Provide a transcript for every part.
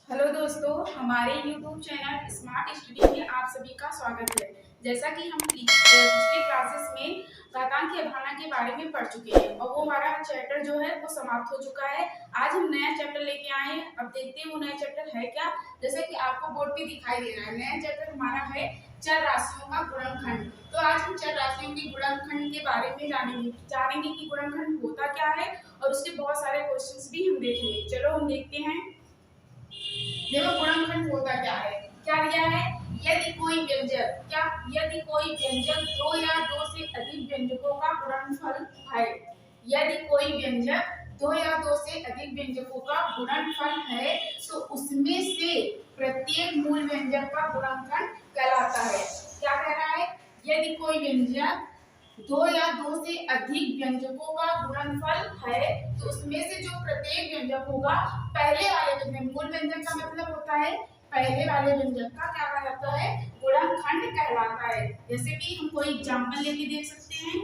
Hello दोस्तों, हमारे YouTube channel smart study में आप सभी का स्वागत है। जैसा कि हम पिछले क्लासेस में घातांक की अवधारणा के बारे में पढ़ चुके हैं और वो हमारा चैप्टर जो है वो समाप्त हो चुका है। आज हम नया चैप्टर लेके आए हैं। अब देखते हैं वो नया चैप्टर है क्या। जैसे कि आपको बोर्ड पे दिखाई दे रहा है, नया चैप्टर हमारा है चर राशियों का गुणनखंड। तो आज हम चर राशियों के गुणनखंड के बारे में जानेंगे कि गुणनखंड होता क्या है और उसके बहुत सारे क्वेश्चंस भी हम देखेंगे। चलो हम देखते हैं। देखो गुणनखंड होता क्या है। क्या दिया है, यदि कोई व्यंजक दो या दो से अधिक व्यंजकों का गुणनफल है। यदि कोई व्यंजक दो या दो से अधिक व्यंजकों का गुणनफल है तो उसमें से प्रत्येक मूल व्यंजक का गुणनखंड कहलाता है। क्या कह रहा है, यदि कोई व्यंजक दो या दो से अधिक व्यंजकों का गुणनफल है तो उसमें से जो प्रत्येक व्यंजक होगा, पहले वाले व्यंजक, मूल व्यंजक का मतलब होता है पहले वाले व्यंजक का क्या कहलाता है, गुणनखंड कहलाता है। जैसे कि हम कोई एग्जांपल लेके देख सकते हैं।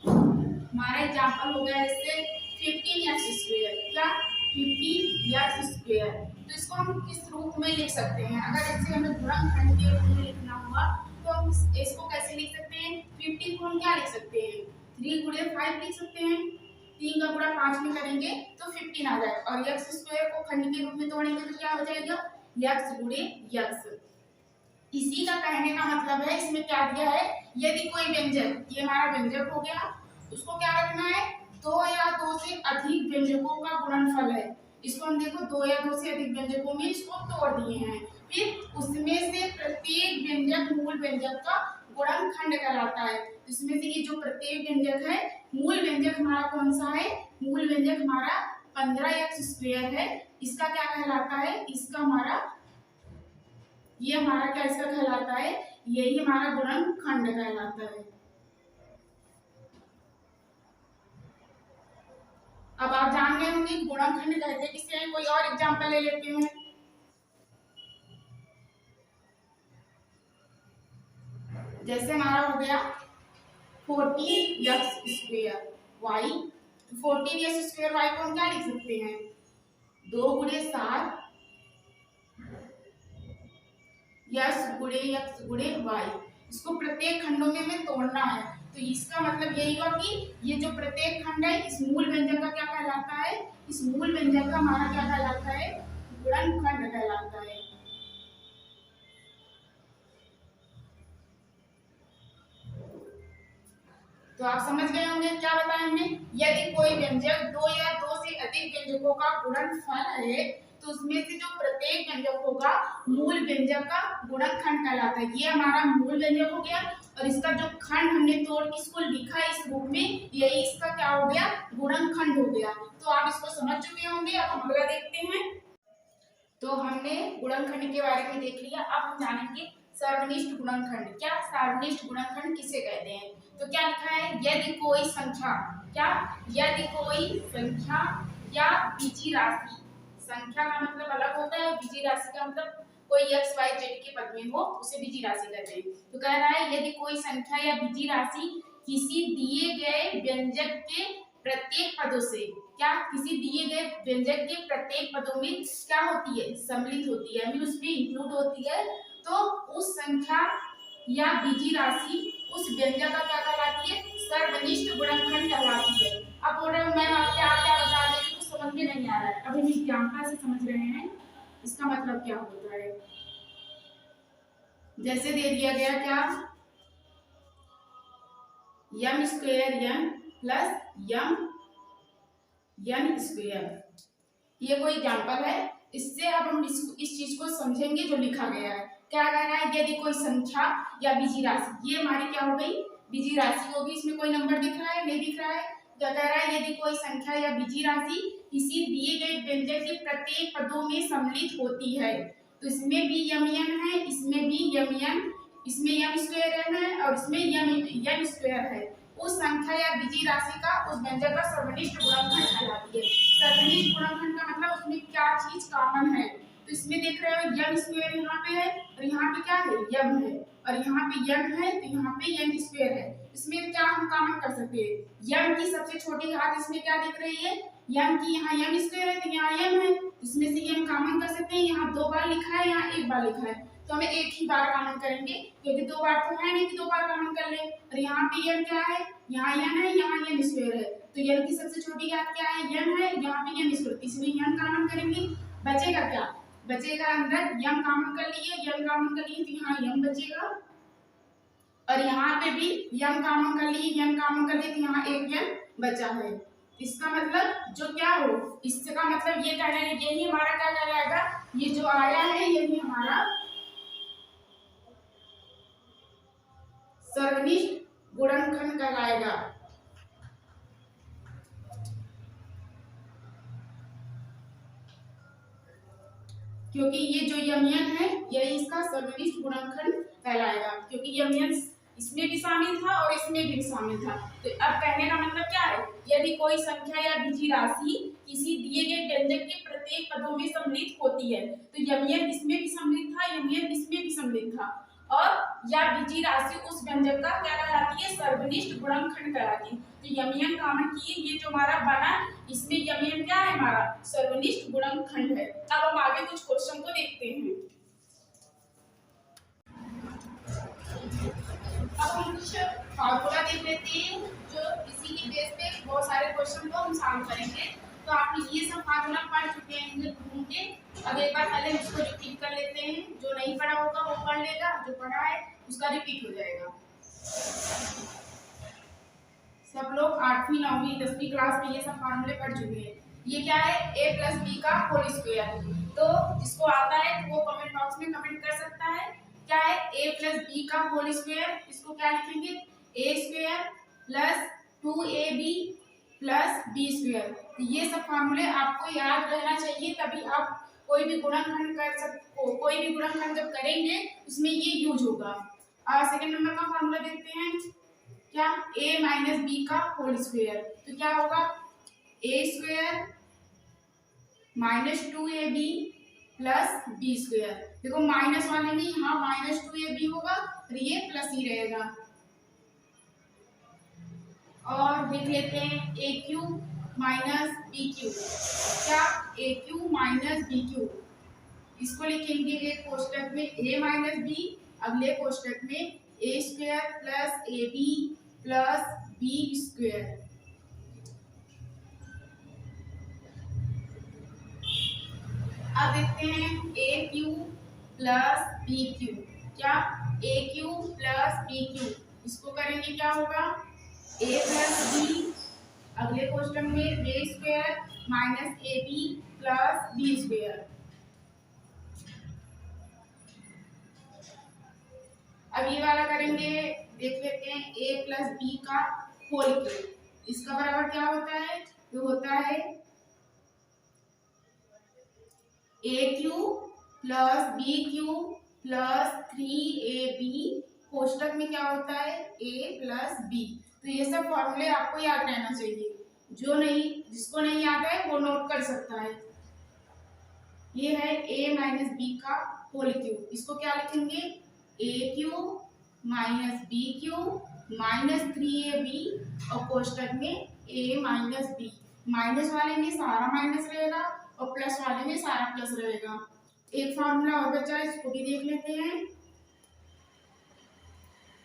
हमारा एग्जांपल हो गया इससे 15x²। क्या 15x²। तो इसको हम किस रूप में लिख सकते हैं, अगर इससे हमें गुणनखंड के रूप में लिखना होगा तो हम इसको कैसे लिख सकते हैं। 15 को हम क्या लिख सकते हैं, 3 गुणे 5 लिख सकते हैं। 3 का गुणा 5 में करेंगे तो 15 आ जाएगा और x² को खंड के रूप में तोड़ेंगे तो क्या हो जाएगा, x गुणे x। इसी का कहने का मतलब है, इसमें क्या दिया है, यदि कोई व्यंजक, ये हमारा व्यंजक हो गया, उसको क्या रखना है, दो या दो से अधिक व्यंजकों का गुणनफल है। इसको हम देखो दो या दो से अधिक व्यंजकों में इसको तोड़ दिए हैं, फिर उसमें से प्रत्येक व्यंजक मूल व्यंजक का गुणनखंड कहलाता है। इसमें से ये जो प्रत्येक व्यंजक है, मूल व्यंजक हमारा कौन सा है, मूल व्यंजक हमारा 15x² है। इसका क्या कहलाता है, इसका हमारा, ये हमारा क्या इसका कहलाता है, यही हमारा गुणनखंड कहलाता है। अब आप जान गए होंगे गुणनखंड कहते किसे हैं। कोई और एग्जांपल ले लेते हैं। जैसे हमारा हो गया 14x² y। 14x² y को हम क्या लिख सकते हैं, 2 गुणे 7 x गुणे y। इसको प्रत्येक खंडों में हमें तोड़ना है, तो इसका मतलब यही हुआ कि ये जो प्रत्येक खंड है इस मूल व्यंजक का क्या कहलाता है, इस मूल व्यंजक का हमारा क्या कहलाता है, गुणनखंड कहलाता है। तो आप समझ गए होंगे क्या बताया हमने। यदि कोई व्यंजक दो या दो से अधिक व्यंजकों का गुणनफल है तो उसमें से जो प्रत्येक व्यंजक होगा मूल व्यंजक का गुणनखंड कहलाता है। ये हमारा मूल व्यंजक हो गया और इसका जो खंड हमने तोड़ के इसको लिखा इस रूप में, यही इसका क्या हो गया, गुणनखंड हो गया। तो आप इसको समझ चुके होंगे। अब हम अगला देखते हैं। तो हमने गुणनखंड के बारे में देख लिया, अब हम जानेंगे सर्वनिष्ठ गुणनखंड। क्या सार्वनिष्ठ गुणनखंड किसे कहते हैं। तो क्या लिखा है, यदि कोई संख्या, क्या, यदि कोई संख्या या बीजी राशि, संख्या का मतलब अलग होता है, बीजी राशि का मतलब कोई x y z के पद में हो उसे बीजी राशि कहते हैं। तो कह रहा है यदि कोई संख्या या बीजी राशि किसी दिए गए व्यंजक के प्रत्येक पदों से, क्या, किसी दिए गए व्यंजक के प्रत्येक पदों में क्या होती है, सम्मिलित होती है, उसमें इंक्लूड होती है, तो उस संख्या या बीजी राशि उस व्यंजक का क्या कहलाती है, सर्वनिष्ठ गुणनखंड कहलाती है। अब बोल रहे हो मैम आप क्या क्या बता रहे हैं, कुछ समझ में नहीं आ रहा है। अभी हम एग्जांपल से समझ रहे हैं इसका मतलब क्या होता है। जैसे दे दिया गया क्या, m² n प्लस n²। ये कोई एग्जांपल है, इससे अब हम इस चीज को समझेंगे जो लिखा गया है। क्या कह रहा है, यदि कोई संख्या या बीजी राशि, ये हमारी क्या हो गई, बीजी राशि होगी। इसमें कोई नंबर दिख रहा है, नहीं दिख रहा है। क्या कह रहा है, यदि कोई संख्या या बीजी राशि किसी दिए गए व्यंजक के प्रत्येक पदों में सम्मिलित होती है, तो इसमें भी mn है, इसमें भी mn, इसमें m² है और इसमें n² है, उस संख्या या बीजी राशि का उस व्यंजक का सर्वनिष्ठ गुणनखंड कहलाती है। सर्वनिष्ठ गुणनखंड का मतलब उसमें क्या चीज कॉमन है। तो इसमें देख रहे हो m² यहाँ पे है और यहाँ पे क्या है, m है, और यहाँ पे n है तो यहाँ पे n² है। इसमें क्या हम कॉमन कर सकते हैं, m की सबसे छोटी घात इसमें क्या दिख रही है, यम की यहाँ यम स्क्वायर है तो यहाँ यम है, इसमें से यम कॉमन कर सकते हैं। यहाँ 2 बार लिखा है, यहाँ 1 बार लिखा है, तो हमें एक ही बार कॉमन करेंगे क्योंकि 2 बार तो है नहीं कि 2 बार कॉमन कर ले। और यहाँ पे यम क्या है, यहाँ यम है, यहाँ यम स्क्वायर है, तो यम की सबसे छोटी घात क्या है, यम है, यहाँ पे यम स्क्वायर, इसलिए यम कॉमन करेंगे। बचेगा क्या, बचेगा अंदर यम कॉमन कर लिए, यम कॉमन कर लिए तो यहाँ यम बचेगा, और यहाँ पे भी यम कॉमन कर लिए, यम कॉमन कर लिए तो यहाँ एक यम बचा है। इसका मतलब जो क्या हो, इसका मतलब ये कहना है यही हमारा क्या कहलाएगा, ये जो आया है यही हमारा सर्वनिष्ठ गुणनखंड कहलाएगा। क्योंकि ये जो यमयन है यही इसका सर्वनिष्ठ गुणनखंड कहलाएगा, क्योंकि यमयन इसमें भी शामिल था और इसमें भी शामिल था। तो अब कहने का मतलब क्या है, यदि कोई संख्या या बीजीय राशि किसी दिए गए व्यंजक के प्रत्येक पदों में सम्मिलित होती है, तो यमयन इसमें भी सम्मिलित था, यमयन इसमें भी सम्मिलित था, और या बीजीय राशि उस व्यंजक का क्या कहलाती है, सर्वनिष्ठ गुणनखंड कहलाती है। तो यमयन कॉमन किए, ये जो हमारा बना इसमें यमयन क्या है, हमारा सर्वनिष्ठ गुणनखंड है। अब हम आगे कुछ क्वेश्चन को देखते हैं। अब हम कुछ फॉर्मूला देख लेते हैं जो इसी की बेस पे बहुत सारे क्वेश्चन को हम सॉल्व करेंगे। तो आप ये सब फॉर्मूला पढ़ चुके हैं घूम के, अब एक बार पहले इसको रिपीट कर लेते हैं। जो नहीं पढ़ा होगा वो पढ़ लेगा, जो पढ़ा है उसका रिपीट हो जाएगा। सब लोग 8वीं 9वीं 10वीं क्लास में ये सब फॉर्मूले पढ़ चुके हैं। ये क्या है, a प्लस बी का होल स्क्वायर। तो जिसको आता है वो कमेंट बॉक्स में कमेंट कर सकता है। क्या है, a प्लस बी का होल स्क्वायर, इसको क्या लिखेंगे, a square plus 2ab plus B square. तो ये सब फॉर्मूले आपको याद रहना चाहिए, तभी आप कोई भी गुणनखंड कर सकते, कोई भी गुणनखंड जब करेंगे उसमें ये यूज होगा। सेकंड नंबर का फॉर्मूला देखते हैं, क्या, a माइनस बी का होल स्क्वायर। तो क्या होगा, a square minus 2ab plus B square. देखो माइनस वाले में यहाँ माइनस 2ab होगा और ये प्लस ही रहेगा। और देख लेते हैं a cube minus B cube. क्या, a cube minus B cube, इसको लिखेंगे एक कोष्टक में a माइनस बी, अगले कोष्टक में a square plus ab plus B square. अब देखते हैं a cube plus B cube. क्या, a cube plus B cube, इसको करेंगे क्या होगा, a प्लस बी, अगले क्वेश्चन में a square minus A B plus B square. अब ये वाला करेंगे, देख लेते हैं a प्लस बी का होल क्यूब, इसका बराबर क्या होता है, तो होता है a cube plus B cube plus 3ab, कोष्टक में क्या होता है a प्लस बी। तो ये सब फॉर्मूले आपको याद रहना चाहिए, जो नहीं, जिसको नहीं याद है वो नोट कर सकता है। ये है a माइनस बी का होल क्यूब, इसको क्या लिखेंगे, a cube minus B cube minus 3ab और कोष्टक में a माइनस बी। माइनस वाले में सारा माइनस रहेगा और प्लस वाले में सारा प्लस रहेगा। एक फार्मूला और बचा है, इसको भी देख लेते हैं,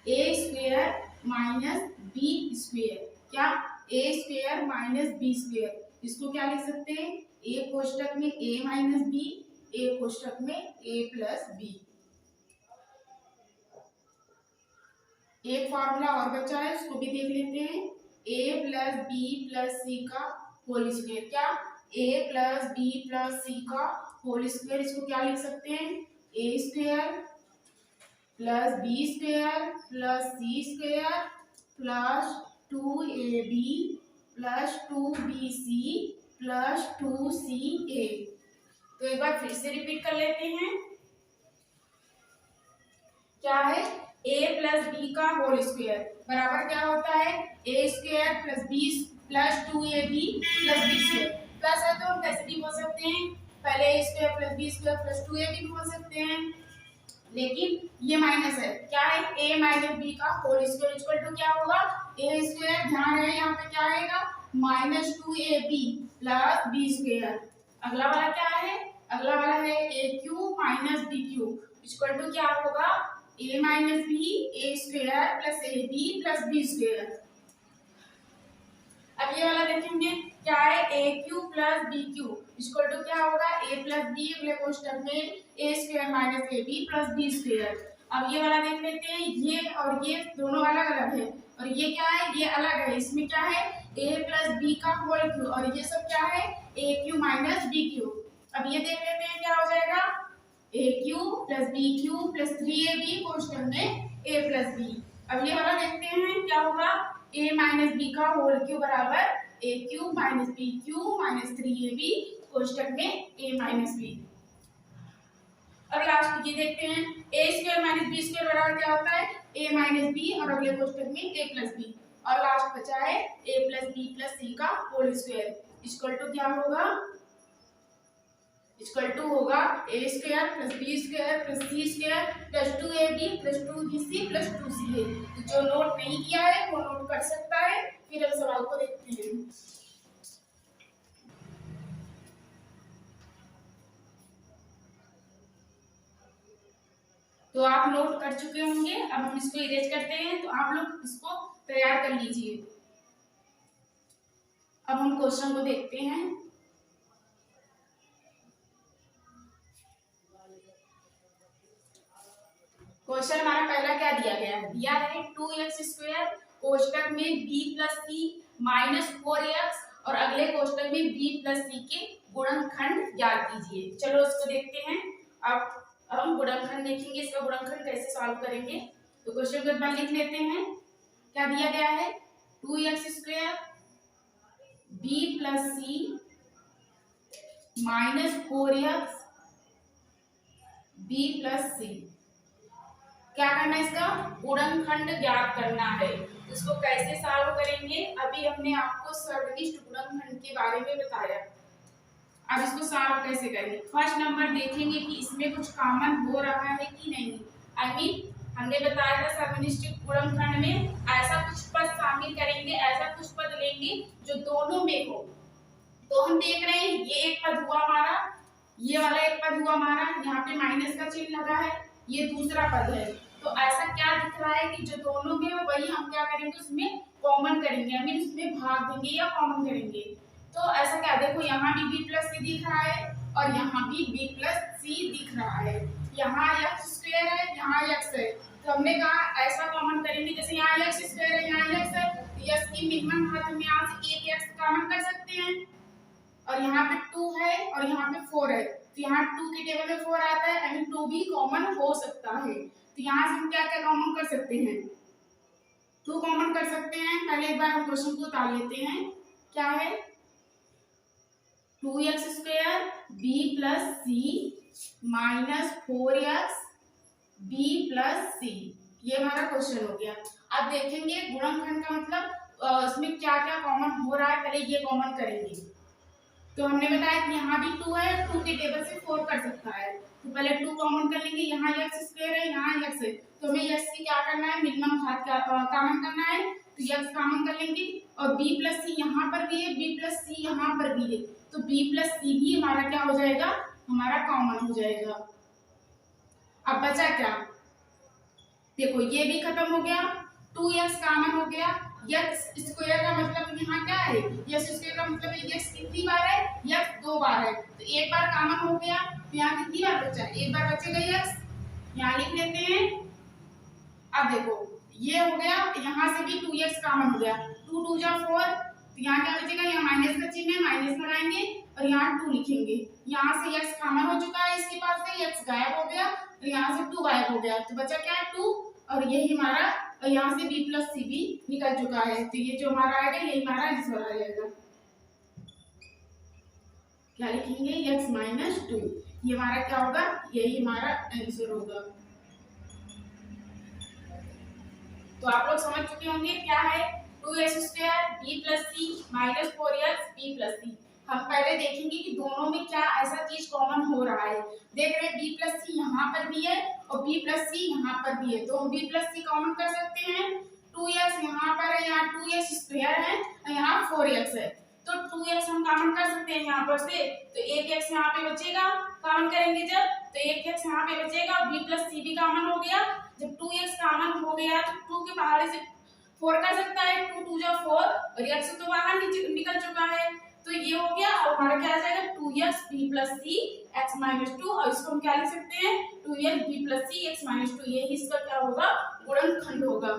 a square minus B square. क्या, a square minus B square, इसको क्या लिख सकते हैं, a कोष्टक में a माइनस बी, a कोष्टक में a प्लस बी। एक फार्मूला और बचा है, उसको भी देख लेते हैं, a plus B plus C का होल स्क्वायर। क्या, a plus B plus C का होल स्क्वायर, इसको क्या लिख सकते हैं, a square plus B square plus C square plus 2ab plus 2bc plus 2ca। तो एक बार फिर से रिपीट कर लेते हैं, क्या है, a प्लस बी का होल स्क्वायर बराबर क्या होता है, a square plus B plus 2ab plus B square. Plus है तो हम कैसे भी बोल सकते हैं, पहले a square plus B square plus 2ab भी बोल सकते हैं, लेकिन ये माइनस है, क्या है, a माइनस बी का होल स्क्वायर इक्वल टू क्या होगा, a स्क्वायर, ध्यान है यहाँ पे क्या आएगा, minus 2ab plus B square. अगला वाला क्या है, अगला वाला है A cube minus B cube equal to क्या होगा, A minus B A square plus A B plus B square. अब ये वाला देखेंगे क्या है, A cube plus B cube equal to क्या होगा, ए प्लस बी अगले क्वेश्चन में A square minus A B plus B square. अब ये वाला देख लेते हैं, ये और ये दोनों अलग अलग है और ये क्या है, ये अलग है। इसमें क्या है, a प्लस बी का होल क्यूब और ये सब क्या है, a cube minus B cube. अब ये देख लेते हैं क्या हो जाएगा, a cube plus B cube plus 3ab question में a प्लस बी। अब ये वाला देखते हैं क्या होगा, a माइनस बी का होल क्यूब बराबर a cube minus B cube minus 3ab question में a माइनस बी। और लास्ट ये देखते हैं, ए स्क्वायर माइनस बी स्क्वायर बराबर क्या होता है, ए माइनस बी और अगले क्वेश्चन में ए प्लस बी। और लास्ट बचा है ए प्लस बी प्लस सी का होल स्क्वायर इक्वल टू क्या होगा, इक्वल टू होगा A square plus B square plus C square plus 2ab plus 2bc plus 2ca। तो जो नोट नहीं किया है वो नोट कर सकता है। फिर अब सवाल को देखते हैं। तो आप नोट कर चुके होंगे, अब हम इसको इरेज करते हैं। तो आप लोग इसको तैयार कर लीजिए। अब हम क्वेश्चन को देखते हैं। क्वेश्चन हमारा पहला क्या दिया गया है, दिया है 2x स्क्वायर कोष्टक में b प्लस सी माइनस 4x और अगले कोष्टक में b प्लस सी के गुणनखंड ज्ञात कीजिए। चलो इसको देखते हैं। अब हम गुणनखंड देखेंगे, इसका गुणनखंड कैसे सॉल्व करेंगे। तो क्वेश्चन को एक बार लिख लेते हैं। क्या दिया गया है, 2x स्क्वायर b प्लस सी माइनस 4x b प्लस सी। क्या करना है, इसका गुणनखंड ज्ञात करना है। इसको कैसे सॉल्व करेंगे, अभी हमने आपको सर्वनिष्ठ गुणनखंड के बारे में बताया। अब इसको सॉल्व कैसे करेंगे, फर्स्ट नंबर देखेंगे कि इसमें कुछ कॉमन हो रहा है कि नहीं। आई मीन हमने बताया था सर्वनिष्ठ गुणनखंड में ऐसा कुछ पद शामिल करेंगे, ऐसा कुछ पद लेंगे जो दोनों में हो। तो हम देख रहे हैं ये एक पद हुआ हमारा, ये वाला एक पद हुआ हमारा, यहाँ पे माइनस का चिन्ह लगा है, ये दूसरा पद है। तो ऐसा क्या दिख रहा है कि जो दोनों में हो वही हम क्या करेंगे, उसमें कॉमन करेंगे, आई मीन उसमें भाग देंगे या कॉमन करेंगे। तो ऐसा क्या, देखो यहाँ भी b प्लस सी दिख रहा है और यहाँ भी b प्लस सी दिख रहा है। यहाँ x स्क्वायर है, यहाँ x है। तो हमने कहा ऐसा कॉमन करेंगे, जैसे यहाँ x स्क्वायर है, यहाँ x है, तो x की मिनिमम घात हम यहाँ से एक x कॉमन कर सकते हैं। और यहाँ पे 2 है और यहाँ पे 4 है, तो यहाँ 2 के टेबल में 4 आता है, यानी 2 भी कॉमन हो सकता है। तो यहाँ से हम क्या क्या कॉमन कर सकते हैं, 2 कॉमन कर सकते हैं। पहले एक बार हम क्वेश्चन को उतार लेते हैं। क्या है, 2x स्क्वायर b प्लस सी माइनस 4x b प्लस सी, ये हमारा क्वेश्चन हो गया। अब देखेंगे गुणनखंड का मतलब इसमें क्या क्या कॉमन हो रहा है, पहले ये कॉमन करेंगे। तो हमने बताया कि यहाँ भी 2 है, 2 के टेबल से 4 कर सकता है। तो पहले 2 कॉमन कर लेंगे, यहाँ x स्क्वायर है, यहाँ x है, तो हमें x की क्या करना है, मिनिमम घात कॉमन करना है। तो x कॉमन कर लेंगे और b प्लस सी यहाँ पर भी है, b प्लस सी यहाँ पर भी है, तो b प्लस सी भी हमारा क्या हो जाएगा, हमारा कॉमन हो जाएगा। अब बचा क्या, देखो ये भी खत्म हो गया, 2x कॉमन हो गया। x स्क्वायर का मतलब यहाँ क्या है, x स्क्वायर का मतलब x कितनी बार है, x 2 बार है, तो एक बार कॉमन हो गया। तो यहाँ कितनी बार बचा, एक बार बचेगा x, यहाँ लिख लेते हैं। अब देखो ये हो गया, यहाँ से भी 2x कॉमन हो गया, 2 2 जा 4, तो यहाँ क्या बचेगा, यहाँ माइनस का चिन्ह है, माइनस लगाएंगे और यहाँ 2 लिखेंगे। यहाँ से x कॉमन हो चुका है, इसके पास से x गायब हो गया, तो यहाँ से 2 गायब हो गया, तो बचा क्या है 2, और यही हमारा, और यहाँ से b प्लस सी भी निकल चुका है। तो ये जो हमारा आएगा यही हमारा आंसर आ जाएगा। क्या लिखेंगे, x माइनस 2, ये हमारा क्या होगा, यही हमारा आंसर होगा। तो आप लोग समझ चुके होंगे क्या है 2x स्क्वायर b प्लस सी माइनस 4x b प्लस सी। हम पहले देखेंगे कि दोनों में क्या ऐसा चीज कॉमन हो रहा है। देख रहे हैं b प्लस सी यहाँ पर भी है और b प्लस सी यहाँ पर भी है, तो हम b प्लस सी कॉमन कर सकते हैं। 2x यहाँ पर है, यहाँ 2x स्क्वायर है और यहाँ 4x है, तो 2x हम कॉमन कर सकते हैं यहाँ पर से, तो एक x यहाँ पे बचेगा, कॉमन करेंगे जब तो एक x यहाँ पे बचेगा और b प्लस c भी कॉमन हो गया। जब 2x कॉमन हो गया तो 2 के बाहर से 4 कर सकता है, 2 2 जा 4 और x तो बाहर निकल चुका है, तो ये हो गया और हमारा क्या आ जाएगा 2x b plus c x minus 2, और इसको हम क्या लिख सकते हैं 2x b plus c x minus 2, यही इसका क्या होगा गुणनखंड होगा।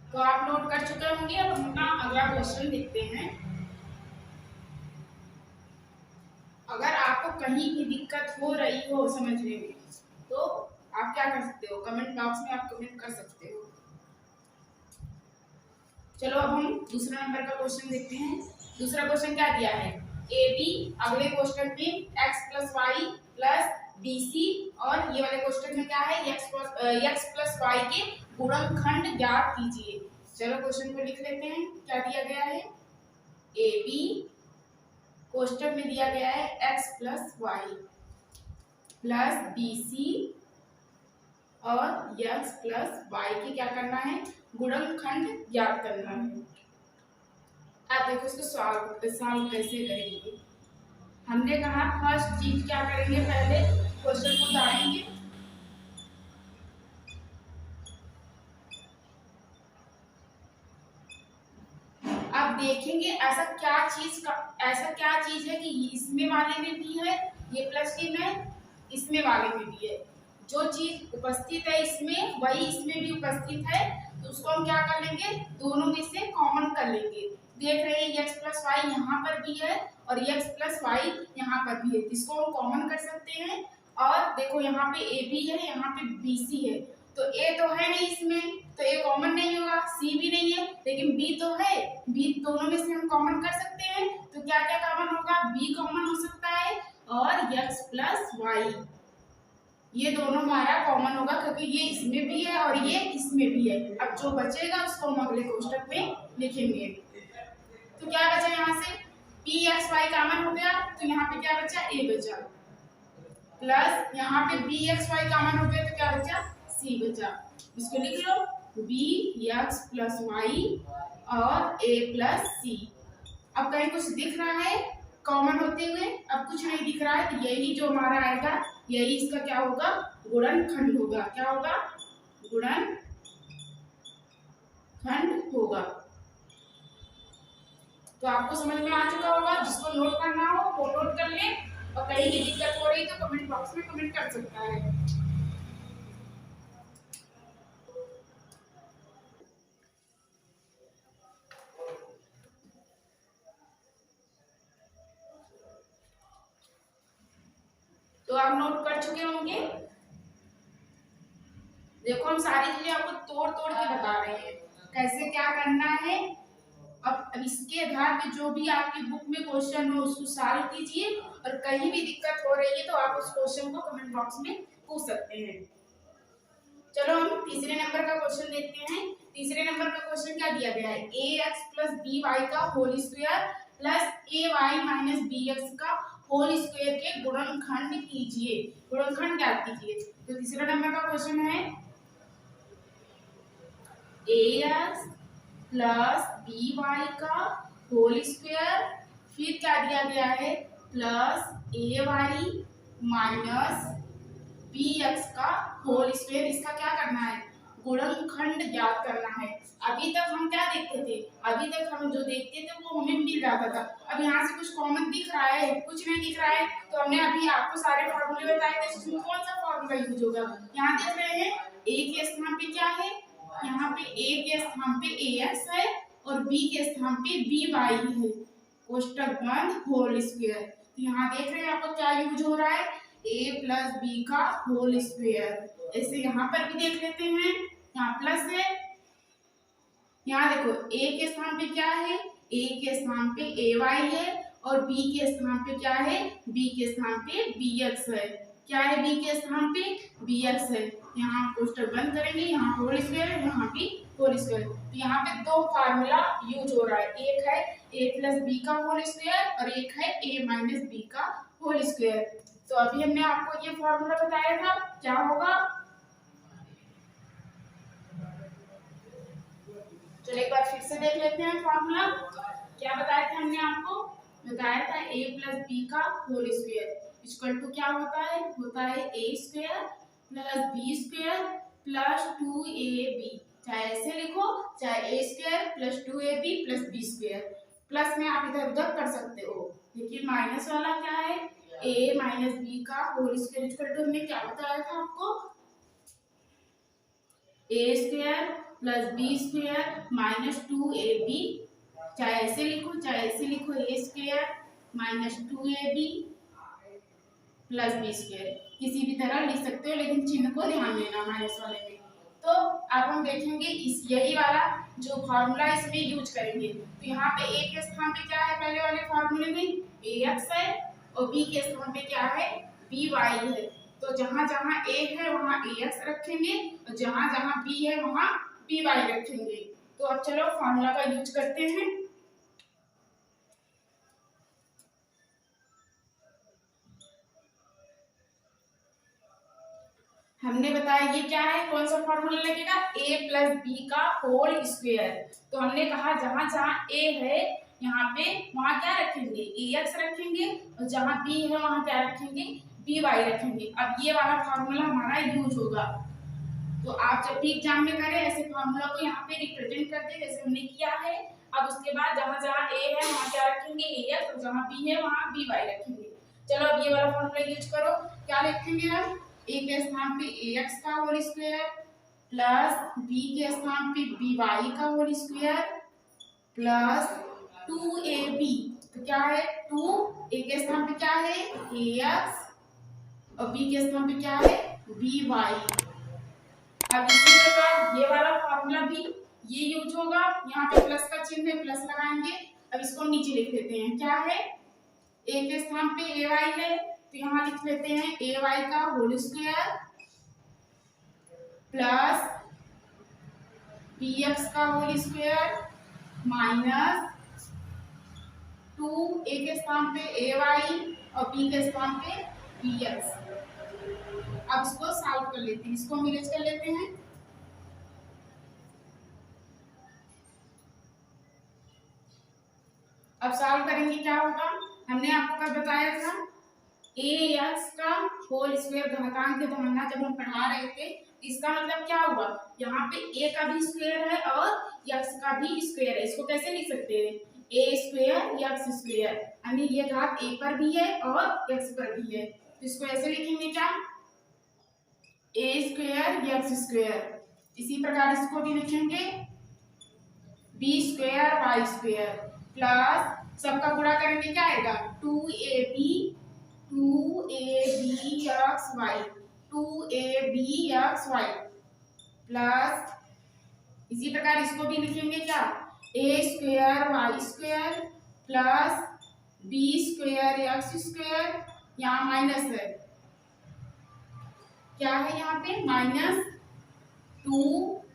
तो आप नोट कर चुके होंगे। अब हम अपना अगला क्वेश्चन देखते हैं। अगर आपको कहीं भी दिक्कत हो रही हो समझने में तो आप क्या कर सकते हो, कमेंट बॉक्स में आप कमेंट कर सकते हो। चलो अब हम दूसरा नंबर का क्वेश्चन देखते हैं। दूसरा क्वेश्चन क्या दिया है, ए बी, अगले क्वेश्चन में x plus Y plus B C, और ये वाले क्वेश्चन में क्या है x प्लस वाई के गुणनखंड ज्ञात कीजिए। चलो क्वेश्चन को लिख लेते हैं। क्या दिया गया है, ए बी क्वेश्चन में दिया गया है x plus Y plus B C और x प्लस वाई की क्या करना है गुणनखंड ज्ञात करना है। आप देखो इसको सॉल्व कैसे करेंगे। हमने कहा फर्स्ट चीज क्या करेंगे, पहले क्वेश्चन को उतारेंगे, अब देखेंगे ऐसा क्या चीज है कि इसमें वाले में भी है, ये प्लस चिन्ह है, इसमें वाले में भी है। जो चीज उपस्थित है इसमें वही इसमें भी उपस्थित है, तो उसको हम क्या कर लेंगे दोनों में से कॉमन कर लेंगे। देख रहे हैं x प्लस वाई यहाँ पर भी है और x प्लस वाई यहाँ पर भी है, इसको हम कॉमन कर सकते हैं। और देखो यहाँ पे ए बी है, यहाँ पे बी सी है, तो ए तो है नहीं इसमें, तो ए कॉमन नहीं होगा, सी भी नहीं है, लेकिन बी तो है, बी दोनों में से हम कॉमन कर सकते हैं। तो क्या क्या कॉमन होगा, बी कॉमन हो सकता है और x प्लस वाई ये दोनों हमारा कॉमन होगा, क्योंकि ये इसमें भी है और ये इसमें भी है। अब जो बचेगा उसको हम अगले कोष्टक में लिखेंगे। तो क्या बचा यहाँ से, पी एक्स वाई कॉमन हो गया, तो यहाँ पे क्या बचा ए बचा, प्लस यहाँ पे बी एक्स वाई कॉमन हो गया तो क्या बचा सी बचा। इसको लिख लो बी एक्स प्लस वाई और ए प्लस सी। अब कहीं कुछ दिख रहा है कॉमन होते हुए, अब कुछ नहीं दिख रहा है, तो यही जो हमारा आएगा यही इसका क्या होगा गुणनखंड होगा। क्या होगा गुणनखंड होगा। तो आपको समझ में आ चुका होगा, जिसको नोट करना हो वो नोट कर ले, और कहीं भी दिक्कत हो रही तो कमेंट बॉक्स में कमेंट कर सकता है। तो आप नोट कर चुके होंगे। देखो हम सारी चीजें आपको तोड़ तोड़ के बता रहे हैं कैसे क्या करना है। अब इसके आधार पे जो भी आपकी बुक में क्वेश्चन हो उसको सॉल्व कीजिए, और कहीं भी दिक्कत हो रही है तो आप उस क्वेश्चन को कमेंट बॉक्स में पूछ सकते हैं। चलो हम तीसरे नंबर का क्वेश्चन देखते हैं। तीसरे नंबर का क्वेश्चन क्या दिया गया है, A x plus B Y का होल स्क्वायर प्लस ए वाई माइनस बी एक्स का होल स्क्वायर के गुणनखंड कीजिए, गुणनखंड ज्ञात कीजिए। तो तीसरा नंबर का क्वेश्चन है A x plus B Y का होल स्क्वायर, फिर क्या दिया गया है प्लस ए वाई माइनस बी एक्स का होल स्क्वायर। इसका क्या करना है गुणनखंड ज्ञात करना है। अभी तक हम क्या देखते थे, अभी तक हम जो देखते थे वो हमें मिल जाता था। अब यहाँ से कुछ कॉमन दिख रहा है, कुछ नहीं दिख रहा है, तो हमने अभी आपको सारे फॉर्मूले बताए थे, इसमें कौन सा फॉर्मूला यूज होगा। यहाँ देख रहे हैं ए के स्थान पे क्या है, यहाँ पे ए के स्थान पे ए एक्स है और बी के स्थान पे बी वाई है, कोष्टक बंद होल स्क्वायर। तो यहाँ देख रहे हैं आपको क्या यूज हो रहा है a प्लस बी का होल स्क्वायर। ऐसे यहाँ पर भी देख लेते हैं, यहाँ प्लस है, यहाँ देखो a के स्थान पे क्या है, a के स्थान पे ए वाई है और b के स्थान पे क्या है, b के स्थान पे bx है। क्या है b के स्थान पे bx है। यहाँ कोष्टक बंद करेंगे, यहाँ होल स्क्वायर, यहाँ भी होल स्क्वायर। तो यहाँ पे दो फार्मूला यूज हो रहा है, एक है a प्लस बी का होल स्क्वायर और एक है a माइनस बी का होल स्क्वायर। तो अभी हमने आपको ये फार्मूला बताया था, क्या होगा, चलिए एक बार फिर से देख लेते हैं फार्मूला। क्या बताया था हमने आपको, बताया था a प्लस बी का होल स्क्वायर इक्वल टू क्या होता है a square plus B square plus 2ab। चाहे ऐसे लिखो, चाहे a square plus 2ab plus B square, plus में आप इधर उधर कर सकते हो। देखिए माइनस वाला क्या है, a माइनस बी का होल स्क्वायर इक्वल टू हमने क्या बताया था आपको, a square plus B square minus 2ab। चाहे ऐसे लिखो, चाहे ऐसे लिखो, a square minus 2ab plus B square, किसी भी तरह लिख सकते हो, लेकिन चिन्ह को ध्यान देना माइनस वाले में। तो अब हम देखेंगे इस यही वाला जो फॉर्मूला इसमें यूज करेंगे। तो यहाँ पे a के स्थान पे क्या है, पहले वाले फॉर्मूले में ax है और b के स्थान पे क्या है, by है। तो जहाँ जहाँ a है वहाँ ax रखेंगे और जहाँ जहाँ b है वहाँ by रखेंगे। तो अब चलो फॉर्मूला का यूज करते हैं। हमने बताया ये क्या है, कौन सा फॉर्मूला लगेगा, a प्लस बी का होल स्क्वायर। तो हमने कहा जहां जहां a है यहाँ पे वहां क्या रखेंगे, ax रखेंगे और जहां b है वहां क्या रखेंगे, by रखेंगे। अब ये वाला फॉर्मूला हमारा यूज होगा। तो आप जब भी एग्जाम में करें ऐसे फॉर्मूला को यहाँ पे रिप्रेजेंट कर दे जैसे हमने किया है। अब उसके बाद जहां जहां a है वहां क्या रखेंगे, ax, और जहां b है वहां by रखेंगे। चलो अब ये वाला फॉर्मूला यूज करो, क्या लिखेंगे हम, a के स्थान पे ax का होल स्क्वायर प्लस b के स्थान पे by का होल स्क्वायर प्लस 2ab। तो क्या है, 2 a के स्थान पे क्या है ax और b के स्थान पे क्या है by। अब इसी प्रकार ये वाला फॉर्मूला भी ये यूज होगा, यहाँ पे प्लस का चिन्ह है, प्लस लगाएंगे। अब इसको नीचे लिख देते हैं, क्या है, a के स्थान पे ay है तो यहाँ लिख लेते हैं ay का होल स्क्वायर प्लस bx का होल स्क्वायर माइनस 2 a के स्थान पे ay और b के स्थान पे bx। अब इसको सॉल्व कर लेते हैं, इसको हम इरेज कर लेते हैं। अब सॉल्व करेंगे क्या होगा, हमने आपको कल बताया था ax का होल स्क्वायर घातांक धारणा जब हम पढ़ा रहे थे, इसका मतलब क्या हुआ, यहाँ पे a का भी स्क्वायर है और x का भी स्क्वायर है। इसको कैसे लिख सकते हैं, a स्क्वायर x स्क्वायर, यानी ये घात a पर भी है और x पर भी है। तो इसको ऐसे लिखेंगे क्या, a स्क्वायर x स्क्वायर। इसी प्रकार इसको भी लिखेंगे b square y square plus सबका गुणा करेंगे क्या आएगा, 2ab x y 2ab x y plus इसी प्रकार इसको भी लिखेंगे क्या, a square y square plus b square x square, यहाँ माइनस है, क्या है यहाँ पे माइनस 2,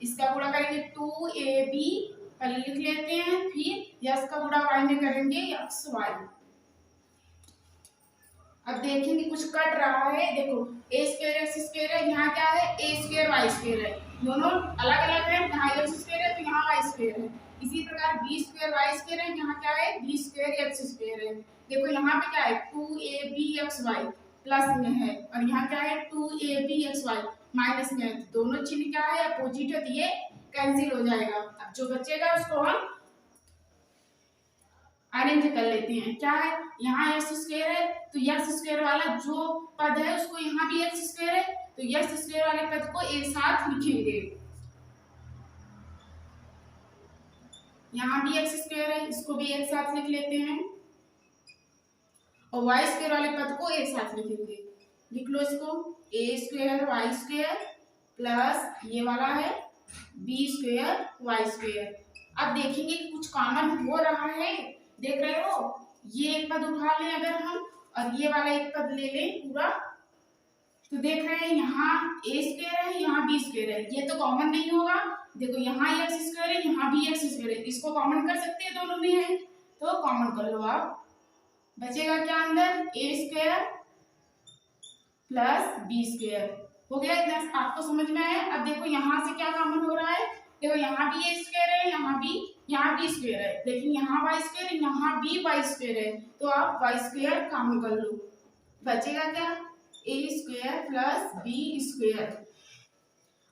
इसका गुणा करेंगे 2ab, पहले लिख लेते हैं, फिर यस का गुणा y में करेंगे xy। अब देखेंगे कुछ कट रहा है, देखो a स्क्वायर x स्क्वायर है, यहाँ क्या है a स्क्वायर y स्क्वायर है, दोनों अलग अलग है, यहाँ x स्क्वायर है तो यहाँ y स्क्वायर है। इसी प्रकार b स्क्वायर y स्क्वायर है, यहाँ क्या है b स्क्वायर x स्क्वायर है। देखो यहाँ पे क्या है 2abxy प्लस में है और यहाँ क्या है 2abxy माइनस में है। दोनों चिन्ह क्या है अपोजिट है, तो ये कैंसिल हो जाएगा। अब जो बचेगा उसको हम अरेंज कर लेते हैं, क्या है यहाँ एक्स स्क्वायर है तो एक्स स्क्वायर वाला जो पद है उसको यहाँ भी एक्स स्क्वायर है तो एक्स स्क्वायर वाले पद को एक साथ लिखेंगे। यहाँ भी एक्स स्क्वायर है, इसको भी एक साथ लिख लेते हैं और वाई स्क्वायर वाले पद को एक साथ लिखेंगे। लिख लो इसको, ए स्क्वायर वाई स्क्वायर प्लस ये वाला है बी स्क्वायर वाई स्क्वायर। अब देखेंगे कि कुछ कॉमन हो रहा है, देख रहे हो, ये एक पद उठा लें अगर हम और ये वाला एक पद ले लें पूरा, तो देख रहे हैं यहाँ ए स्क्वायर है, यहाँ बी स्क्वायर है, ये तो कॉमन नहीं होगा। देखो यहाँ एक्स स्क्वायर है, यहाँ भी एक्स स्क्वायर है, इसको कॉमन कर सकते हैं, दोनों में है तो कॉमन कर लो आप। बचेगा क्या अंदर, ए स्क्वायर प्लस बी स्क्वायर। हो गया इतना, आपको समझ में आया। अब देखो यहाँ से क्या कॉमन हो रहा है, देखो यहाँ भी ए स्क्वायर है, यहाँ बी स्क्वायर है, लेकिन यहाँ वाई स्क्वायर, यहाँ भी वाई स्क्वायर है, तो आप वाई स्क्वायर कॉमन कर लो। बचेगा क्या, ए स्क्वायर प्लस बी स्क्वायर।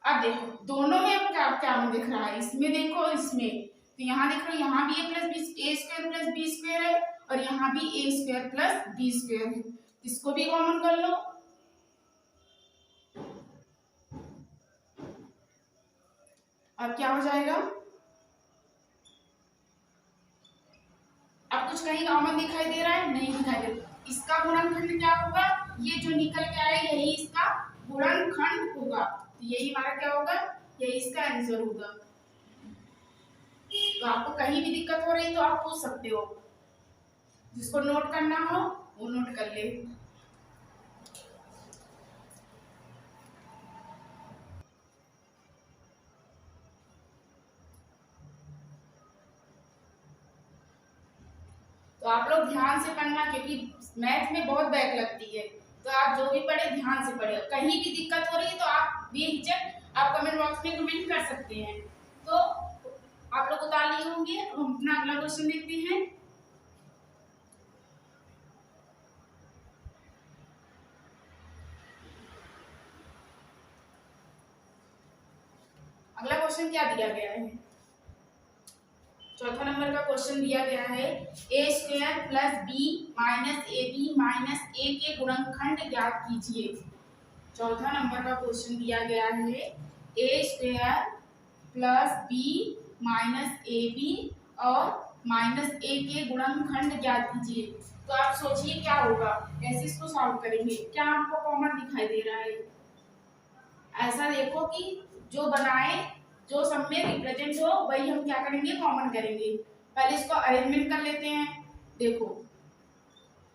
अब देखो दोनों में अब क्या क्या दिख रहा है, इसमें देखो इसमें, तो यहाँ देख रहे हो यहाँ भी ए plus B, A square plus B square है, और यहाँ भी ए स्क्वायर प्लस बी स्क्वायर है, इसको भी कॉमन कर लो। अब क्या हो जाएगा, अब कुछ कहीं कॉमन दिखाई दे रहा है, नहीं दिखाई दे रहा। इसका गुणनखंड क्या होगा, ये जो निकल के आए यही इसका गुणनखंड होगा, तो यही हमारा क्या होगा, यही इसका आंसर होगा। तो आपको कहीं भी दिक्कत हो रही तो आप पूछ सकते हो, जिसको नोट करना हो वो नोट कर ले। तो आप लोग ध्यान से पढ़ना, क्योंकि मैथ में बहुत बैक लगती है, तो आप जो भी पढ़े ध्यान से पढ़े। कहीं भी दिक्कत हो रही है तो आप बेहिचक आप कमेंट बॉक्स में कमेंट कर सकते हैं। तो आप लोग उतार लिए होंगे। अब हम अपना अगला क्वेश्चन देखते हैं। अगला क्वेश्चन क्या दिया गया है, चौथा नंबर का क्वेश्चन दिया गया है, A square plus B minus A B minus A के गुणनखंड ज्ञात कीजिए। चौथा नंबर का क्वेश्चन दिया गया है, A square plus B minus A B और माइनस ए के गुणनखंड ज्ञात कीजिए। तो आप सोचिए क्या होगा, कैसे इसको सॉल्व करेंगे। क्या आपको कॉमन दिखाई दे रहा है, ऐसा देखो कि जो बनाए, जो सब में रिप्रेजेंट हो वही हम क्या करेंगे, कॉमन करेंगे। पहले इसको अरेंजमेंट कर लेते हैं। देखो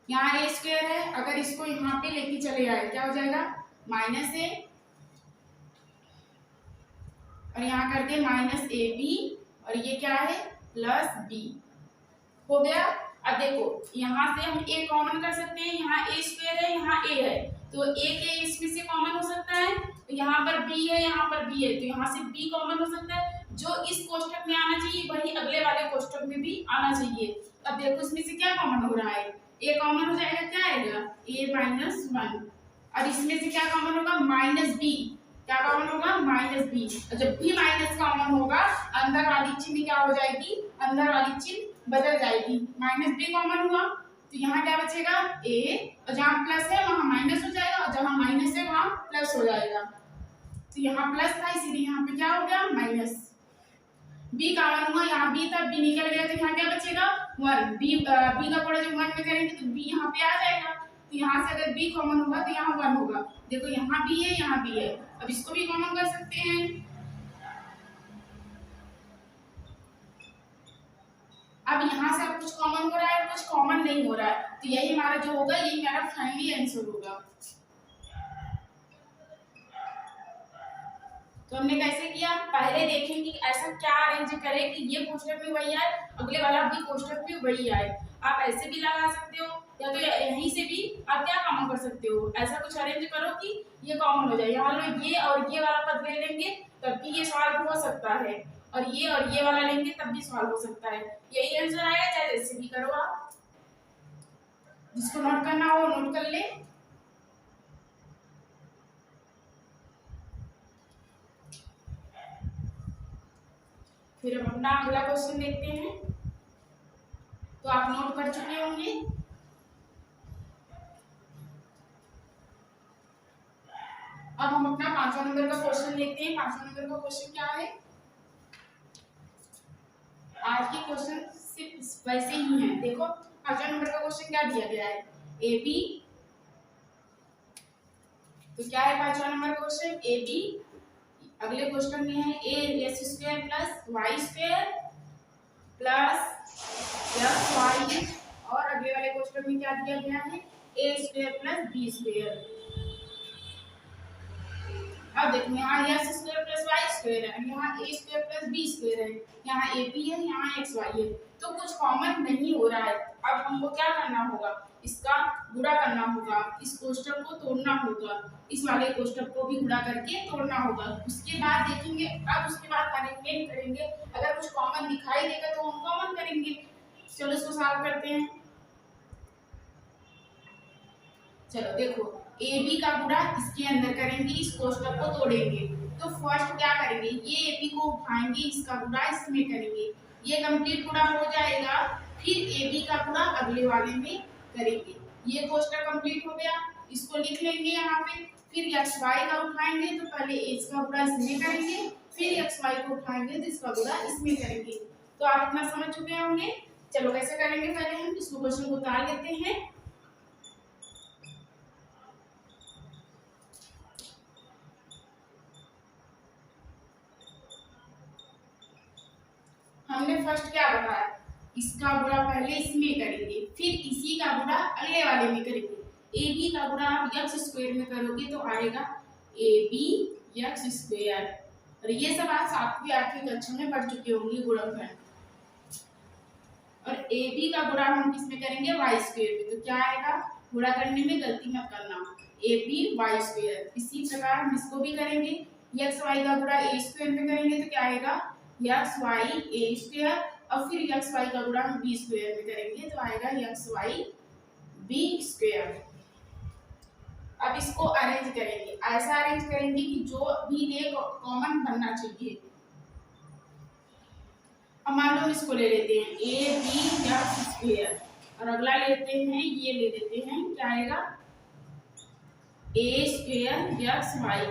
यहाँ ए स्क्वायर है, अगर इसको यहाँ पे लेके चले आए क्या हो जाएगा, माइनस ए, और यहाँ कर दे माइनस ए बी, और ये क्या है प्लस बी। हो गया। अब देखो यहाँ से हम ए कॉमन कर सकते हैं, यहाँ ए स्क्वायर है, यहाँ ए है, तो ए के इसमें से कॉमन हो सकता है, तो यहाँ पर बी है, यहाँ पर बी है, तो यहाँ से बी कॉमन हो सकता है। जो इस कोष्टक में आना चाहिए वही अगले वाले कोष्टक में भी आना चाहिए। अब देखो इसमें से क्या कॉमन हो रहा है, ए कॉमन हो जाएगा, क्या आएगा ए माइनस वन, और इसमें से क्या कॉमन होगा, माइनस बी, क्या कॉमन होगा माइनस बी। जब भी माइनस कॉमन होगा अंदर वाली चिन्ह क्या हो जाएगी, अंदर वाली चिन्ह बदल जाएगी। माइनस बी कॉमन हुआ तो यहाँ क्या बचेगा ए, और जहाँ प्लस है वहाँ माइनस हो जाएगा, और जहाँ माइनस है वहाँ प्लस हो जाएगा। तो यहाँ प्लस था इसीलिए यहाँ पे क्या हो गया माइनस। बी कॉमन हुआ, यहाँ बी था, बी निकल गया, तो यहाँ क्या बचेगा वन। बी का कोड़ा जब वन में करेंगे तो बी यहाँ पे आ जाएगा, तो यहाँ से अगर बी कॉमन होगा तो यहाँ वन होगा। देखो यहाँ बी है, यहाँ बी है, अब इसको भी कॉमन कर सकते हैं। अब यहाँ से अब कुछ कॉमन हो रहा है, कुछ कॉमन नहीं हो रहा है, तो यही हमारा जो होगा, यही हमारा फाइनली आंसर होगा। तो हमने कैसे किया, पहले देखें कि ऐसा क्या अरेंज करें कि ये कोष्टक में वही आए, अगले वाला भी कोष्टक में वही आए। आप ऐसे भी लगा सकते हो, या तो यहीं से भी आप क्या कॉमन कर सकते हो, ऐसा कुछ अरेंज करो कि ये कॉमन हो जाए। यहाँ लोग ये और ये वाला पद ले लेंगे तब भी ये सॉल्व हो सकता है, और ये वाला लेंगे तब भी सॉल्व हो सकता है। यही आंसर आएगा, चाहे जैसे भी करो आप। जिसको नोट करना हो नोट कर ले। फिर हम अपना अगला क्वेश्चन देखते हैं। तो आप नोट कर चुके होंगे। अब हम अपना 5वां नंबर का क्वेश्चन देखते हैं। 5वां नंबर का क्वेश्चन क्या है, आज के क्वेश्चन सिर्फ वैसे ही हैं। देखो 5वां नंबर का क्वेश्चन क्या दिया गया है, ए बी। तो क्या है 5वां नंबर का क्वेश्चन, ए बी। अगले क्वेश्चन में है A X square plus Y square plus plus Y, और अगले वाले क्वेश्चन में क्या दिया गया है, A square plus B square. अब देखो यहाँ X square plus Y square है, यहाँ A square plus B square है, यहाँ ए पी है, यहाँ एक्स वाई है, तो कुछ कॉमन नहीं हो रहा है। अब हमको क्या करना होगा, इसका गुणा करना होगा, इस कोष्टक को तोड़ना होगा, इस वाले कोष्टक को भी गुणा करके तोड़ना होगा। उसके बाद देखेंगे, अब उसके बाद करेंगे, अगर कुछ कॉमन दिखाई देगा तो हम कॉमन करेंगे। चलो इसको सॉल्व करते हैं। चलो देखो, ए बी का गुणा इसके अंदर करेंगे, इस कोष्टक को तोड़ेंगे। तो फर्स्ट क्या करेंगे, ये ए बी को उठाएंगे, इसका गुणा इसमें करेंगे, ये कंप्लीट गुणा हो जाएगा। फिर ए बी का गुणा अगले वाले में करेंगे, ये कोष्टक कंप्लीट हो गया, इसको लिख लेंगे यहाँ पे। फिर एक्स वाई का उठाएंगे तो पहले इसका गुणा इसमें करेंगे, फिर एक्स वाई को उठाएंगे तो इसका गुणा इसमें करेंगे। तो आप इतना समझ चुके होंगे। चलो कैसे करेंगे, पहले हम इसको क्वेश्चन को उतार लेते हैं। हमने फर्स्ट क्या बताया, इसका गुणा पहले इसमें करेंगे, फिर इसी का गुणा अगले वाले में करेंगे। ए बी का गुणा आप एक्स स्क्वायर में करोगे तो आएगा ए बी एक्स स्क्वायर। और ये सब आप 7वीं 8वीं कक्षा में पढ़ चुके होंगे गुणनफल। और ए बी का गुणा हम किसमें करेंगे, वाई स्क्वायर में। तो क्या आएगा, गुणा करने में गलती मत करना, ए बी वाई स्क्वायर। इसी प्रकार हम इसको भी करेंगे, एक्स वाई का गुणा ए स्क्वायर में करेंगे तो क्या आएगा, एक्स वाई ए स्क्वायर। और फिर एक्स वाई का गुणा हम बी स्क्वायर में करेंगे तो आएगा एक्स वाई बी स्क्वायर। अब इसको अरेंज करेंगे, ऐसा अरेंज करेंगे कि जो भी दे कॉमन बनना चाहिए। अब मान लो इसको ले लेते हैं ए बी एक्स स्क्वायर, और अगला लेते हैं, ये ले लेते हैं, क्या आएगा ए स्क्वायर एक्स वाई।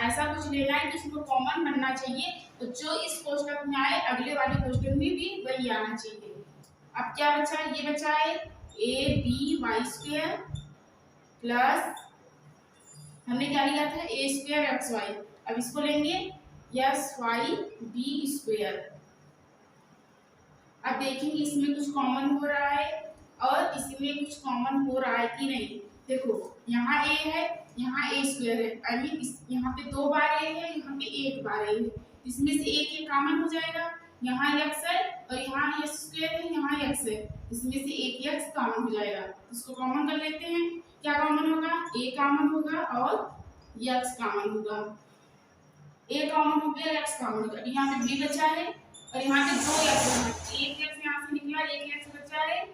ऐसा कुछ लेना है कि इसको कॉमन बनना चाहिए, तो जो इस कोष्टक में आए अगले वाले कोष्टक में भी वही आना चाहिए। अब क्या बचा है, ये बचा है A B Y square plus हमने क्या लिया था ए स्क्वायर एक्स वाई। अब इसको लेंगे एक्स वाई बी स्क्वायर। अब देखेंगे इसमें कुछ कॉमन हो रहा है और इसमें कुछ कॉमन हो रहा है कि नहीं। देखो यहाँ ए है, यहाँ ए स्क्वायर है, आई मीन यहाँ पे 2 बार ए है, यहाँ पे 1 बार ए है, इसमें से एक कॉमन हो जाएगा। यहाँ एक्स है और यहाँ एक्स स्क्वायर है, यहाँ एक्स है, इसमें से एक एक्स कॉमन हो जाएगा। इसको कॉमन कर लेते हैं, क्या कॉमन होगा, ए कॉमन होगा और एक्स कॉमन होगा। ए कॉमन हो गया, एक्स कॉमन होगा, यहाँ पे बी बचा है और यहाँ पे 2 एक्स, एक एक्स यहाँ से निकला, एक एक्स बचा है,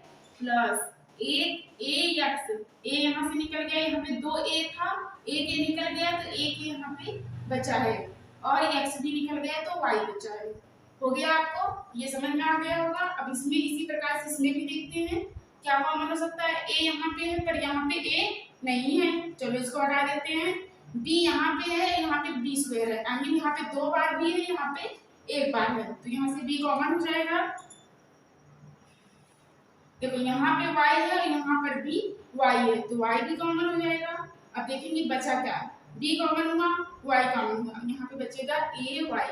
प्लस एक ए एक्स, ए यहाँ से निकल गया, यहाँ पे 2 ए था, एक ए निकल गया तो एक ए यहाँ पे बचा है, और एक्स भी निकल गया तो वाई बचा है। हो गया, आपको ये समझ में आ गया होगा। अब इसमें इसी प्रकार से इसमें भी देखते हैं क्या कॉमन हो सकता है। ए यहाँ पे है पर यहाँ पे ए नहीं है, चलो इसको हटा देते हैं। बी यहाँ पे है, यहाँ पे बी स्क्वायर है, आई मीन यहाँ पे 2 बार बी है, यहाँ पे 1 बार है, तो यहाँ से बी कॉमन हो जाएगा। देखो यहाँ पे y है और यहाँ पर भी y है, तो y भी कॉमन हो जाएगा। अब देखेंगे बचा क्या, b कॉमन हुआ, y कॉमन हुआ, यहाँ पे बचेगा a y,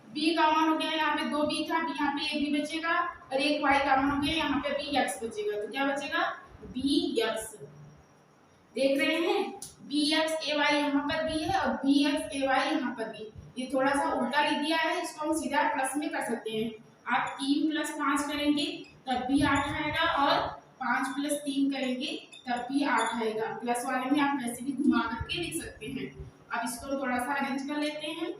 b कॉमन हो गया, यहाँ पे 2 b था, यहाँ पे a b बचेगा, और एक y कॉमन हो गया, यहाँ पे भी x बचेगा, तो क्या बचेगा bx। देख रहे हैं bx ay यहाँ पर भी है और bx ay यहाँ पर भी। ये थोड़ा सा उल्टा लिख दिया है, इसको हम सीधा प्लस में कर सकते हैं। आप 3 + 5 करेंगे तब भी 8 आएगा, और 5 + 3 करेंगे तब भी 8 आएगा। प्लस वाले में आप वैसे भी घुमा करके लिख सकते हैं। अब इसको थोड़ा सा अरेंज कर लेते हैं।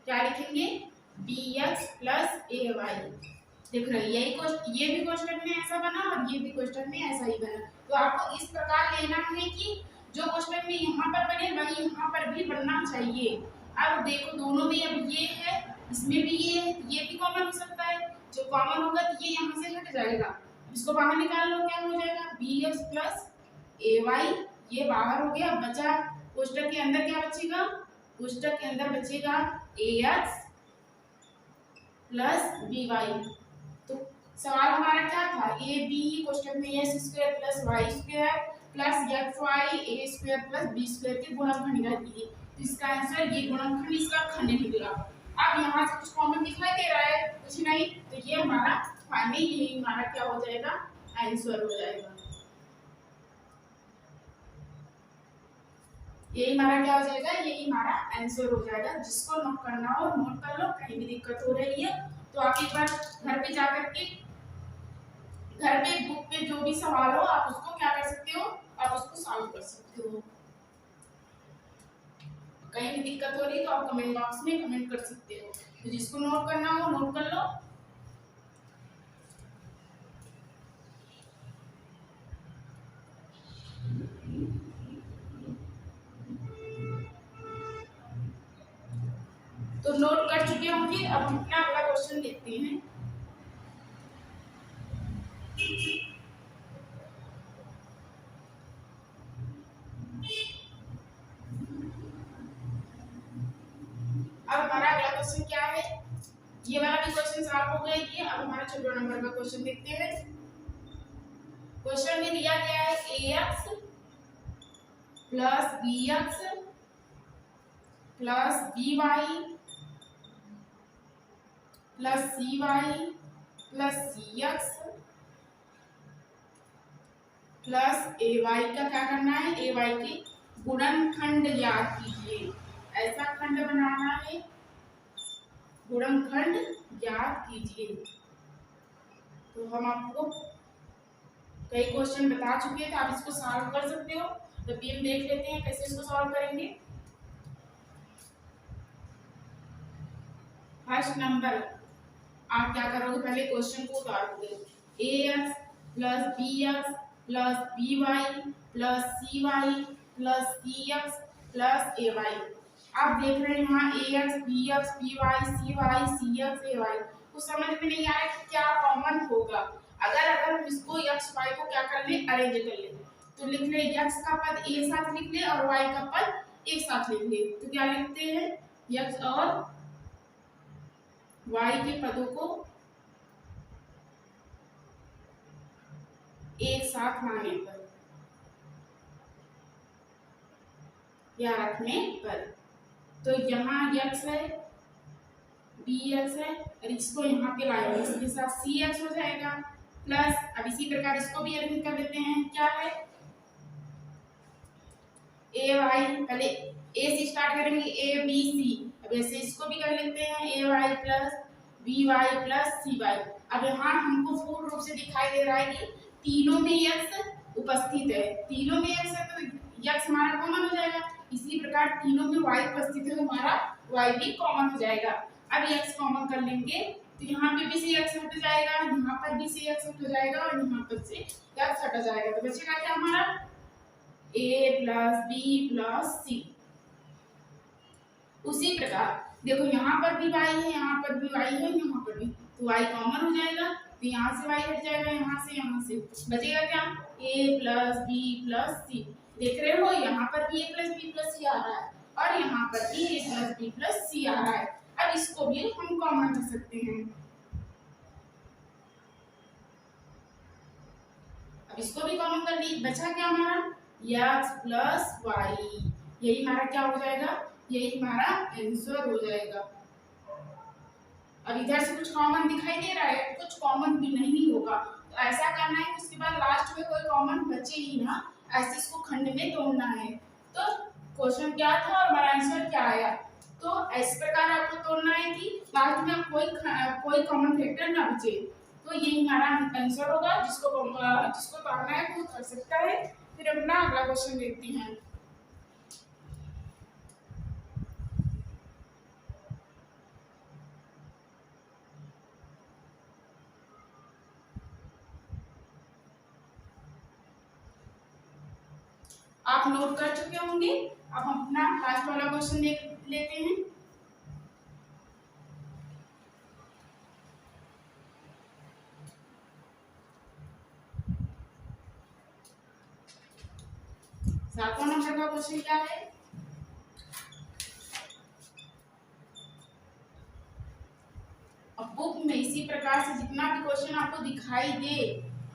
क्या लिखेंगे, bx + ay। देख रहे हैं ये भी कोष्टक में ऐसा बना और ये भी कोष्टक में ऐसा ही बना। तो आपको इस प्रकार लेना है कि जो कोष्टक में यहाँ पर बने वही यहाँ पर भी बनना चाहिए। अब देखो दोनों में अब ये है, इसमें भी ये है, ये भी कॉमन हो सकता है। जो कॉमन होगा तो ये यहाँ से हट जाएगा, इसको बाहर निकाल लो, क्या हो जाएगा bx + ay। ये बाहर हो गया, बचा कोष्टक के अंदर क्या बचेगा, कोष्टक के अंदर बचेगा ax + by। तो सवाल हमारा क्या था, ए बी कोष्टक में x² + y² + xy a² + b² के गुणनखंड निकालिए। तो इसका आंसर ये गुणनखंड इसका खंड निकला। अब यहाँ से कुछ कॉमन दिखाई दे रहा है? कुछ नहीं, तो ये हमारा फाइनली यही हमारा क्या हो जाएगा, आंसर हो जाएगा। यही हमारा क्या हो जाएगा, यही हमारा आंसर हो जाएगा। जिसको नोट करना हो नोट कर लो, कहीं भी दिक्कत हो रही है तो आप एक बार घर पे जाकर के घर पे बुक पे जो भी सवाल हो आप उसको क्या कर सकते हो, आप उसको सॉल्व कर सकते हो। कहीं भी दिक्कत हो रही तो आप कमेंट बॉक्स में कमेंट कर सकते हो। तो जिसको नोट करना हो नोट कर लो। तो नोट कर चुके होंगे। अब हम अपना अगला क्वेश्चन देखते हैं। अब हमारा अगला क्वेश्चन क्या है, ये वाला भी क्वेश्चन सॉल्व हो गया। ये अब हमारा 14 नंबर का क्वेश्चन देखते हैं। क्वेश्चन में दिया गया है ax plus bx plus by plus cy plus cx plus ay का क्या करना है, ay के गुणनखंड याद कीजिए। ऐसा खंड बनाना है, गुणनखंड याद कीजिए। तो हम आपको कई क्वेश्चन बता चुके हैं, तो आप इसको सॉल्व कर सकते हो। तो भी हम देख लेते हैं कैसे इसको सॉल्व करेंगे। फर्स्ट नंबर आप क्या करोगे, पहले क्वेश्चन को उतारोगे। ax plus bx plus by plus cy plus cx plus ay। आप देख रहे हैं यहाँ ax bx by cy cx ay। कुछ समझ में नहीं आ रहा है कि क्या कॉमन होगा। अगर हम इसको x y को क्या कर ले, अरेंज कर ले, तो लिख ले x का पद एक साथ लिख ले और y का पद एक साथ लिख ले। तो क्या लिखते हैं, x और y के पदों को एक साथ लाने पर या रखने पर, तो यहाँ x है bx है और इसको यहाँ पे लाएंगे, इसके साथ cx हो जाएगा प्लस। अब इसी प्रकार इसको भी अरेंज कर लेते हैं। क्या है ay, पहले a से स्टार्ट करेंगे a b c। अब ऐसे इसको भी कर लेते हैं ay plus by plus cy। अब यहाँ हमको पूर्ण रूप से दिखाई दे रहा है कि तीनों में x उपस्थित है, तीनों में x है तो x हमारा कॉमन हो जाएगा। इसी प्रकार तीनों में y उपस्थित है तो हमारा y भी कॉमन हो जाएगा। अब x कॉमन कर लेंगे तो यहाँ पे भी से x हट जाएगा, यहाँ पर भी से x हट जाएगा और यहाँ पर से x हट जाएगा। तो बचेगा क्या हमारा a plus b plus c। उसी प्रकार देखो यहाँ पर भी y है, यहाँ पर भी y है, यहाँ पर भी, तो y कॉमन हो जाएगा। तो यहाँ से y हट जाएगा, यहाँ से बचेगा क्या a plus b plus c। देख रहे हो यहाँ पर भी a plus b plus c आ रहा है और यहाँ पर भी a plus b plus c आ रहा है। अब इसको भी हम कॉमन कर सकते हैं। अब इसको भी कॉमन कर ली, बचा क्या हमारा x प्लस y। यही हमारा क्या हो जाएगा, यही हमारा आंसर हो जाएगा। अब इधर से कुछ कॉमन दिखाई दे रहा है, कुछ कॉमन भी नहीं होगा, तो ऐसा करना है कि उसके बाद लास्ट में कोई कॉमन बचे ही ना, ऐसे इसको खंड में तोड़ना है। तो क्वेश्चन क्या था और हमारा आंसर क्या आया, तो इस प्रकार आपको तोड़ना है कि लास्ट में कोई कॉमन फैक्टर ना बचे। तो यही हमारा आंसर होगा। जिसको तोड़ना है वो कर सकता है। फिर अपना अगला क्वेश्चन देखते हैं। आप नोट कर चुके होंगे। अब हम अपना लास्ट वाला क्वेश्चन देख लेते हैं। सातवां नंबर का क्वेश्चन क्या है, अब बुक में इसी प्रकार से जितना भी क्वेश्चन आपको दिखाई दे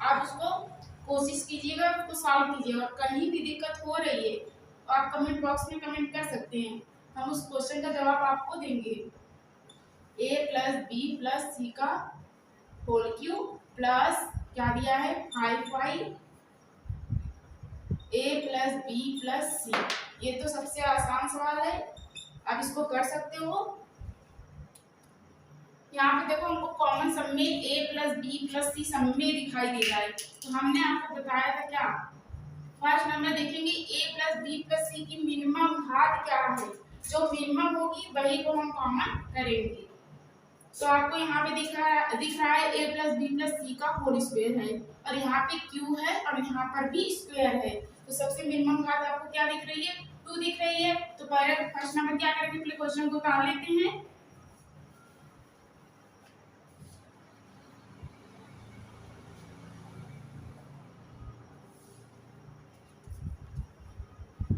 आप उसको कोशिश कीजिएगा, उसको सॉल्व कीजिएगा। कहीं भी दिक्कत हो रही है तो आप कमेंट बॉक्स में कमेंट कर सकते हैं, हम उस क्वेश्चन का जवाब आपको देंगे। ए प्लस बी प्लस सी का होल क्यूब प्लस क्या दिया है 5y ए प्लस बी प्लस सी। ये तो सबसे आसान सवाल है, आप इसको कर सकते हो। यहाँ पे देखो हमको कॉमन सम में a प्लस बी प्लस सी सम में दिखाई दे रहा है, तो हमने आपको बताया था क्या, फर्स्ट नंबर देखेंगे a प्लस बी प्लस सी की मिनिमम घात क्या है, जो मिनिमम होगी वही को हम कॉमन करेंगे। तो आपको यहाँ पे दिख रहा है a plus B plus C का होल स्क्वायर है, और यहाँ पे q है और यहाँ पर भी स्क्वायर है, तो सबसे मिनिमम घात आपको क्या दिख रही है 2 दिख रही है। तो पहले फर्स्ट नंबर क्या करेंगे, पहले क्वेश्चन को उतार लेते हैं।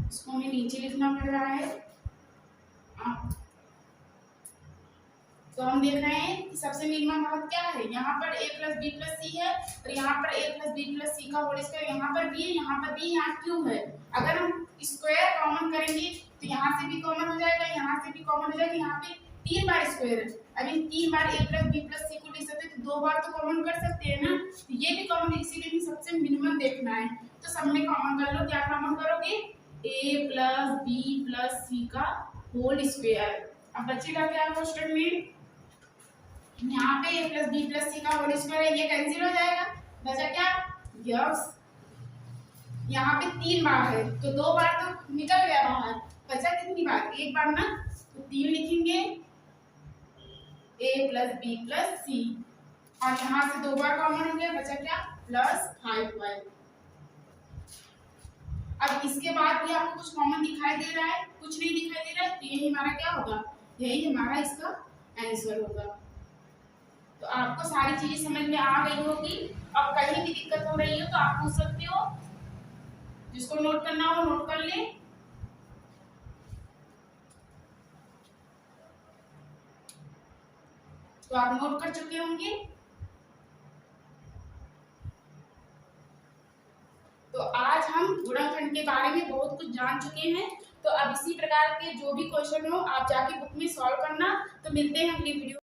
इसको हमें नीचे लिखना पड़ रहा है। तो हम देख रहे हैं कि सबसे मिनिमम घात क्या है, यहाँ पर a प्लस बी प्लस सी है और यहाँ पर a plus B plus C का होल स्क्वायर, यहाँ पर b है, यहाँ पर b, यहाँ q है। अगर हम स्क्वायर कॉमन करेंगे तो यहाँ से भी कॉमन हो जाएगा, यहाँ से भी कॉमन हो जाएगा, यहाँ पे 3 बार स्क्वायर है। अभी 3 बार a प्लस बी प्लस सी को लिख सकते हैं, तो 2 बार तो कॉमन कर सकते हैं ना, तो ये भी कॉमन, इसीलिए सबसे मिनिमम देखना है। तो सब में कॉमन कर लो, क्या कॉमन करोगे a plus B plus C का होल स्क्वायर। अब बचेगा क्या क्वेश्चन में, यहाँ पे a plus B plus C का होल स्क्वायर है, ये कैंसिल हो जाएगा, बचा क्या यस, यहाँ पे 3 बार है तो 2 बार तो निकल गया बाहर, बचा कितनी बार, एक बार ना, तो 3 लिखेंगे a प्लस बी प्लस सी, और यहाँ से 2 बार कॉमन हो गया, बचा क्या प्लस 5y। अब इसके बाद भी आपको कुछ कॉमन दिखाई दे रहा है, कुछ नहीं दिखाई दे रहा है, तो यही हमारा क्या होगा, यही हमारा इसका आंसर होगा। तो आपको सारी चीजें समझ में आ गई होगी। अब कहीं भी दिक्कत हो रही हो तो आप पूछ सकते हो, जिसको नोट करना हो नोट कर ले। तो आप नोट कर चुके होंगे। तो आज हम गुणनखंड के बारे में बहुत कुछ जान चुके हैं। तो अब इसी प्रकार के जो भी क्वेश्चन हो आप जाके बुक में सॉल्व करना। तो मिलते हैं अगली वीडियो।